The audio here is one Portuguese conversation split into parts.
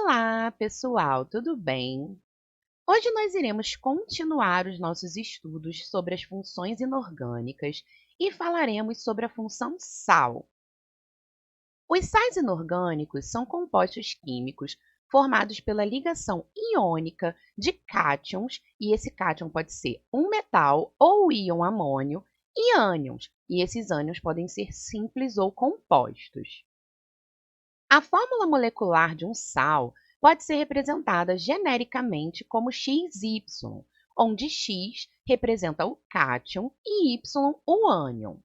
Olá, pessoal, tudo bem? Hoje nós iremos continuar os nossos estudos sobre as funções inorgânicas e falaremos sobre a função sal. Os sais inorgânicos são compostos químicos formados pela ligação iônica de cátions, e esse cátion pode ser um metal ou íon amônio, e ânions, e esses ânions podem ser simples ou compostos. A fórmula molecular de um sal pode ser representada genericamente como XY, onde X representa o cátion e Y o ânion.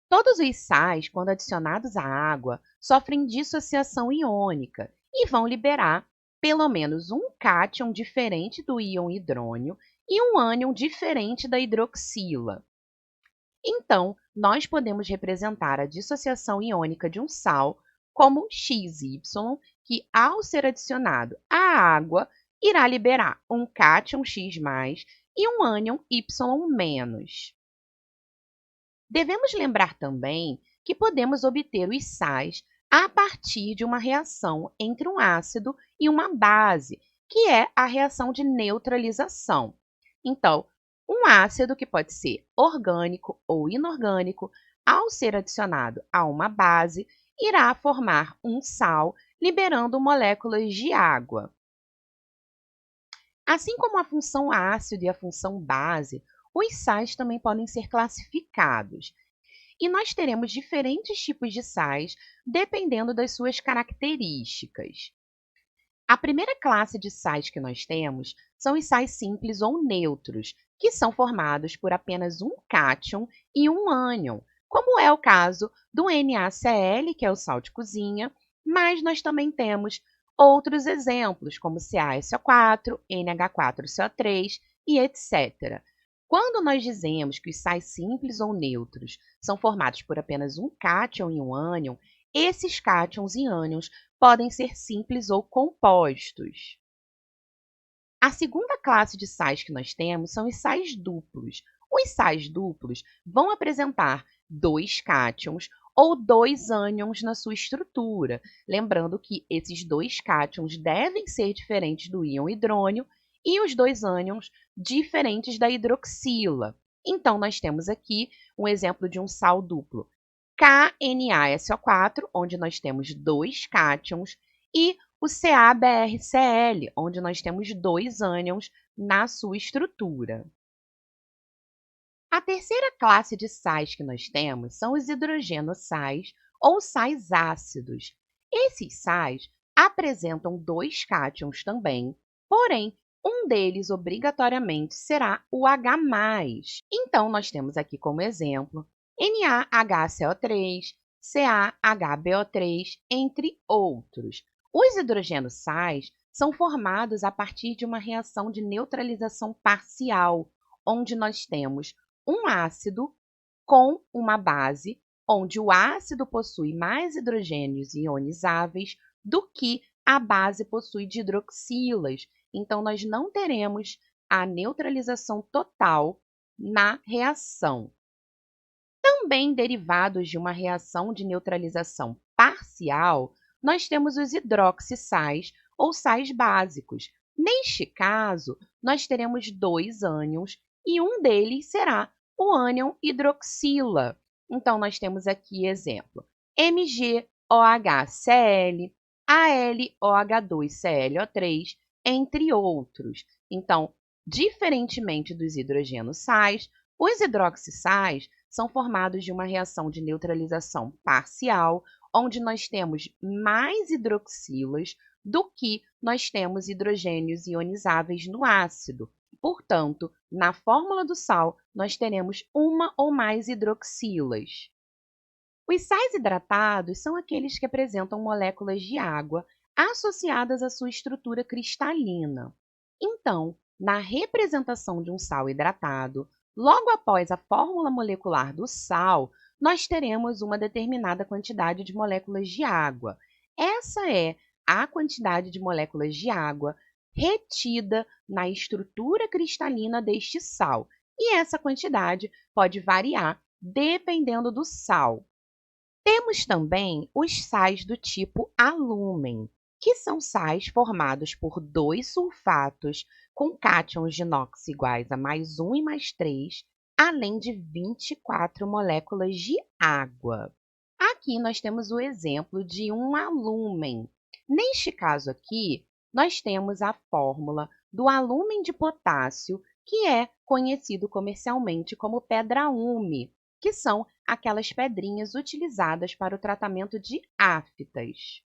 Todos os sais, quando adicionados à água, sofrem dissociação iônica e vão liberar pelo menos um cátion diferente do íon hidrônio e um ânion diferente da hidroxila. Então, nós podemos representar a dissociação iônica de um sal como XY, que, ao ser adicionado à água, irá liberar um cátion X+, e um ânion Y-. Devemos lembrar também que podemos obter os sais a partir de uma reação entre um ácido e uma base, que é a reação de neutralização. Então, um ácido, que pode ser orgânico ou inorgânico, ao ser adicionado a uma base, irá formar um sal, liberando moléculas de água. Assim como a função ácido e a função base, os sais também podem ser classificados. E nós teremos diferentes tipos de sais, dependendo das suas características. A primeira classe de sais que nós temos são os sais simples ou neutros, que são formados por apenas um cátion e um ânion, como é o caso do NaCl, que é o sal de cozinha, mas nós também temos outros exemplos, como CaSO4, NH4CO3 e etc. Quando nós dizemos que os sais simples ou neutros são formados por apenas um cátion e um ânion, esses cátions e ânions podem ser simples ou compostos. A segunda classe de sais que nós temos são os sais duplos. Os sais duplos vão apresentar dois cátions ou dois ânions na sua estrutura, lembrando que esses dois cátions devem ser diferentes do íon hidrônio e os dois ânions diferentes da hidroxila. Então, nós temos aqui um exemplo de um sal duplo, KNaSO4, onde nós temos dois cátions, e o CaBrCl, onde nós temos dois ânions na sua estrutura. A terceira classe de sais que nós temos são os hidrogenossais ou sais ácidos. Esses sais apresentam dois cátions também, porém, um deles obrigatoriamente será o H+. Então, nós temos aqui como exemplo NaHCO3, CaHBO3, entre outros. Os hidrogenossais são formados a partir de uma reação de neutralização parcial, onde nós temos um ácido com uma base, onde o ácido possui mais hidrogênios ionizáveis do que a base possui de hidroxilas. Então, nós não teremos a neutralização total na reação. Também derivados de uma reação de neutralização parcial, nós temos os hidroxissais ou sais básicos. Neste caso, nós teremos dois ânions e um deles será o ânion hidroxila. Então, nós temos aqui exemplo: MgOHCl, AlOH2ClO3, entre outros. Então, diferentemente dos hidrogenossais, os hidroxissais são formados de uma reação de neutralização parcial, onde nós temos mais hidroxilas do que nós temos hidrogênios ionizáveis no ácido. Portanto, na fórmula do sal, nós teremos uma ou mais hidroxilas. Os sais hidratados são aqueles que apresentam moléculas de água associadas à sua estrutura cristalina. Então, na representação de um sal hidratado, logo após a fórmula molecular do sal, nós teremos uma determinada quantidade de moléculas de água. Essa é a quantidade de moléculas de água retida na estrutura cristalina deste sal, e essa quantidade pode variar dependendo do sal. Temos também os sais do tipo alúmen. que são sais formados por dois sulfatos com cátions de NOx iguais a +1 e +3, além de 24 moléculas de água. Aqui nós temos o exemplo de um alúmen. Neste caso aqui, nós temos a fórmula do alúmen de potássio, que é conhecido comercialmente como pedra-ume, que são aquelas pedrinhas utilizadas para o tratamento de aftas.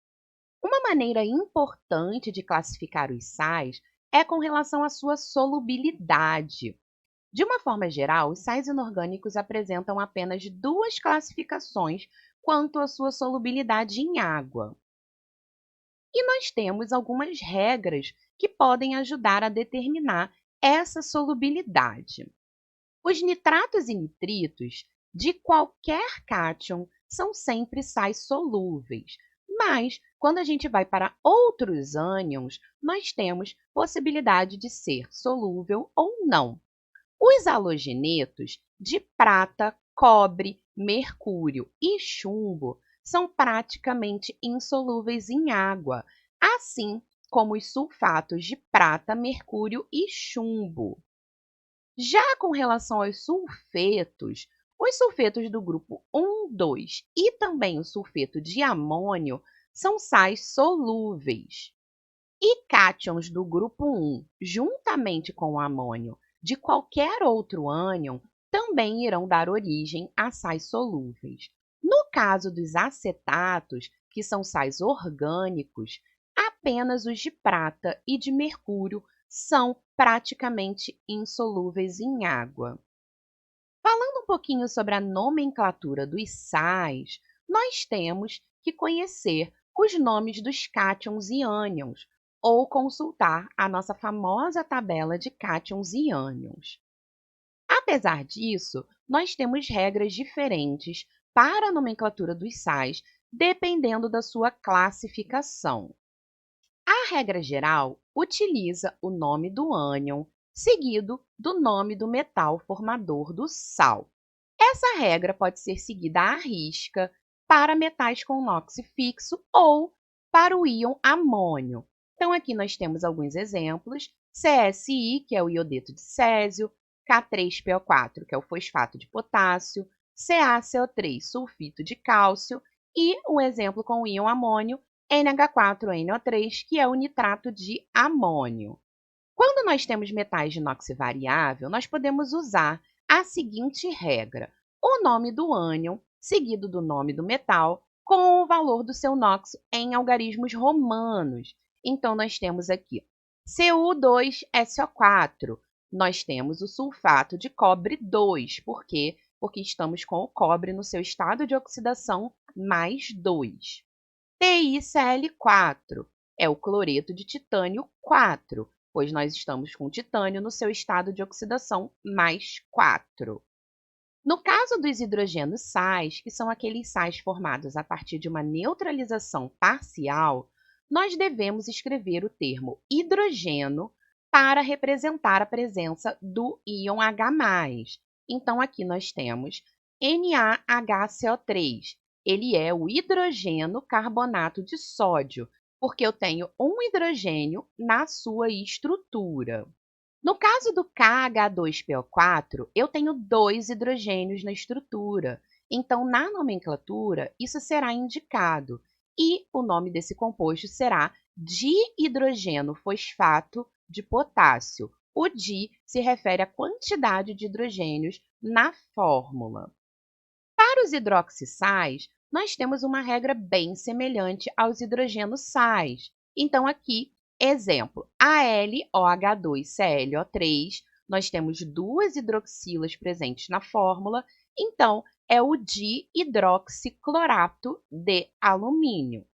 Uma maneira importante de classificar os sais é com relação à sua solubilidade. De uma forma geral, os sais inorgânicos apresentam apenas duas classificações quanto à sua solubilidade em água. E nós temos algumas regras que podem ajudar a determinar essa solubilidade. Os nitratos e nitritos de qualquer cátion são sempre sais solúveis, mas quando a gente vai para outros ânions, nós temos possibilidade de ser solúvel ou não. Os halogenetos de prata, cobre, mercúrio e chumbo são praticamente insolúveis em água, assim como os sulfatos de prata, mercúrio e chumbo. Já com relação aos sulfetos, os sulfetos do grupo 1, 2 e também o sulfeto de amônio são sais solúveis. E cátions do grupo 1, juntamente com o amônio de qualquer outro ânion, também irão dar origem a sais solúveis. No caso dos acetatos, que são sais orgânicos, apenas os de prata e de mercúrio são praticamente insolúveis em água. Falando um pouquinho sobre a nomenclatura dos sais, nós temos que conhecer os nomes dos cátions e ânions, ou consultar a nossa famosa tabela de cátions e ânions. Apesar disso, nós temos regras diferentes para a nomenclatura dos sais, dependendo da sua classificação. A regra geral utiliza o nome do ânion, seguido do nome do metal formador do sal. Essa regra pode ser seguida à risca para metais com NOx fixo ou para o íon amônio. Então, aqui nós temos alguns exemplos: CSI, que é o iodeto de césio, K3PO4, que é o fosfato de potássio, CaCO3, sulfito de cálcio, e um exemplo com o íon amônio, NH4NO3, que é o nitrato de amônio. Quando nós temos metais de NOx variável, nós podemos usar a seguinte regra: o nome do ânion, seguido do nome do metal, com o valor do seu NOx em algarismos romanos. Então, nós temos aqui Cu2SO4. Nós temos o sulfato de cobre 2. Por quê? Porque estamos com o cobre no seu estado de oxidação mais 2. TiCl4 é o cloreto de titânio 4, pois nós estamos com titânio no seu estado de oxidação mais 4. No caso dos hidrogênios sais, que são aqueles sais formados a partir de uma neutralização parcial, nós devemos escrever o termo hidrogeno para representar a presença do íon H+. Então, aqui nós temos NaHCO3. Ele é o hidrogeno carbonato de sódio, porque eu tenho um hidrogênio na sua estrutura. No caso do KH2PO4, eu tenho dois hidrogênios na estrutura. Então, na nomenclatura, isso será indicado. E o nome desse composto será dihidrogeno fosfato de potássio. O di se refere à quantidade de hidrogênios na fórmula. Para os hidroxissais, nós temos uma regra bem semelhante aos hidrogenos sais. Então, aqui, exemplo, AlOH2ClO3, nós temos duas hidroxilas presentes na fórmula, então é o dihidroxiclorato de alumínio.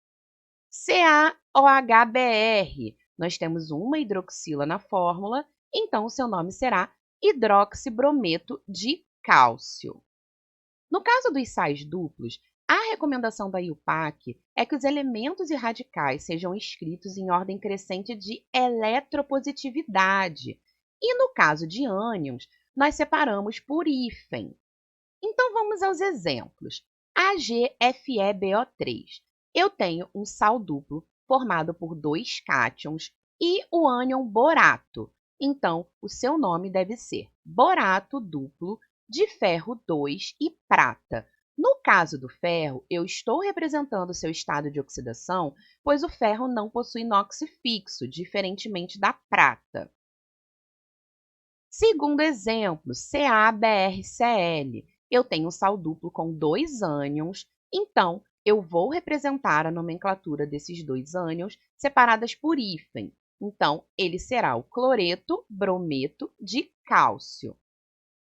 CaOHBr, nós temos uma hidroxila na fórmula, então o seu nome será hidroxibrometo de cálcio. No caso dos sais duplos, a recomendação da IUPAC é que os elementos e radicais sejam escritos em ordem crescente de eletropositividade. E no caso de ânions, nós separamos por hífen. Então, vamos aos exemplos. AgFeBO3. Eu tenho um sal duplo formado por 2 cátions, e o ânion borato. Então, o seu nome deve ser borato duplo de ferro 2 e prata. No caso do ferro, eu estou representando seu estado de oxidação, pois o ferro não possui NOx fixo, diferentemente da prata. Segundo exemplo, CaBrCl. Eu tenho um sal duplo com 2 ânions, então eu vou representar a nomenclatura desses 2 ânions separadas por hífen. Então, ele será o cloreto brometo de cálcio.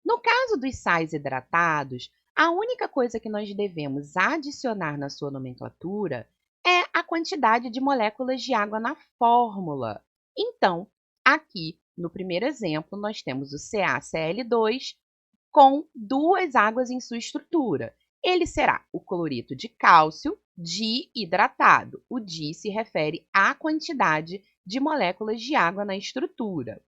No caso dos sais hidratados, a única coisa que nós devemos adicionar na sua nomenclatura é a quantidade de moléculas de água na fórmula. Então, aqui no primeiro exemplo, nós temos o CaCl2 com 2 águas em sua estrutura. Ele será o cloreto de cálcio dihidratado. O di se refere à quantidade de moléculas de água na estrutura.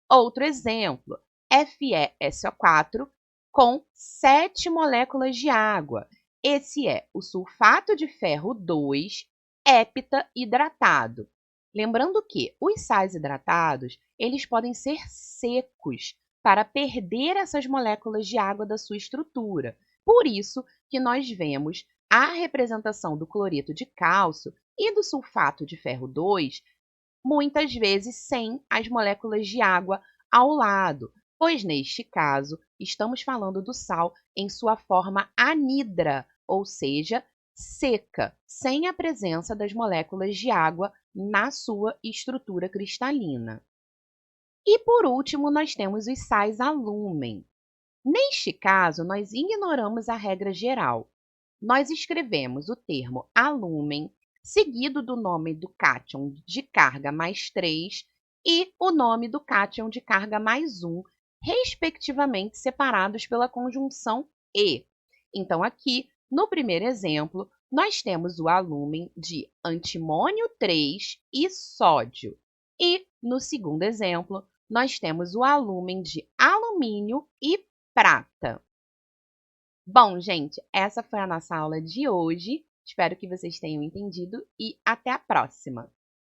Outro exemplo, FeSO4 com 7 moléculas de água. Esse é o sulfato de ferro 2 heptahidratado. Lembrando que os sais hidratados, eles podem ser secos para perder essas moléculas de água da sua estrutura. Por isso que nós vemos a representação do cloreto de cálcio e do sulfato de ferro 2 muitas vezes sem as moléculas de água ao lado, pois neste caso estamos falando do sal em sua forma anidra, ou seja, seca, sem a presença das moléculas de água na sua estrutura cristalina. E por último, nós temos os sais alúmen. Neste caso, nós ignoramos a regra geral. Nós escrevemos o termo alúmen seguido do nome do cátion de carga mais 3 e o nome do cátion de carga mais 1, respectivamente separados pela conjunção "e". Então, aqui, no primeiro exemplo, nós temos o alúmen de antimônio 3 e sódio. E, no segundo exemplo, nós temos o alúmen de alumínio e prata. Bom, gente, essa foi a nossa aula de hoje. Espero que vocês tenham entendido e até a próxima!